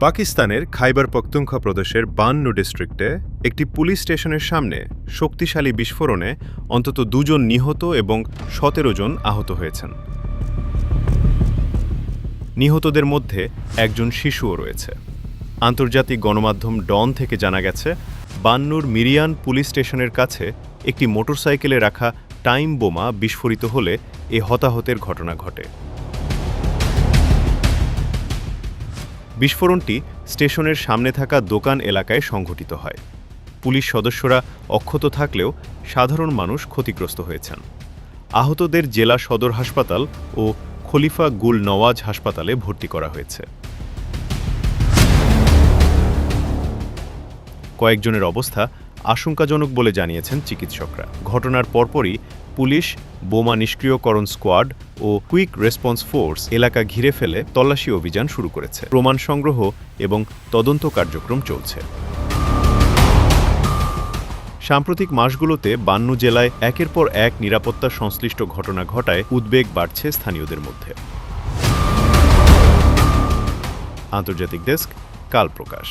পাকিস্তানের খাইবার পখতুনখোয়া প্রদেশের বান্নু ডিস্ট্রিক্টে একটি পুলিশ স্টেশনের সামনে শক্তিশালী বিস্ফোরণে অন্তত 2 জন নিহত এবং 17 জন আহত হয়েছেন। নিহতদের মধ্যে একজন শিশুও রয়েছে। আন্তর্জাতিক গণমাধ্যম ডন থেকে জানা গেছে, বান্নুর মিরিয়ান পুলিশ স্টেশনের কাছে একটি মোটরসাইকেলে রাখা টাইম বোমা বিস্ফোরিত হলে এ হতাহতের ঘটনা ঘটে। বিস্ফোরণটি স্টেশনের সামনে থাকা দোকান এলাকায় সংঘটিত হয়। পুলিশ সদস্যরা অক্ষত থাকলেও সাধারণ মানুষ ক্ষতিগ্রস্ত হয়েছেন। আহতদের জেলা সদর হাসপাতাল ও খলিফা গুল নওয়াজ হাসপাতালে ভর্তি করা হয়েছে। কয়েকজনের অবস্থা আশঙ্কাজনক বলে জানিয়েছেন চিকিৎসকরা। ঘটনার পরপরই পুলিশ, বোমা নিষ্ক্রিয়করণ স্কোয়াড ও কুইক রেসপন্স ফোর্স এলাকা ঘিরে ফেলে তল্লাশি অভিযান শুরু করেছে। প্রমাণ সংগ্রহ এবং তদন্ত কার্যক্রম চলছে। সাম্প্রতিক মাসগুলোতে বান্নু জেলায় একের পর এক নিরাপত্তা সংশ্লিষ্ট ঘটনা ঘটায় উদ্বেগ বাড়ছে স্থানীয়দের মধ্যে। আন্তর্জাতিক ডেস্ক, কাল প্রকাশ।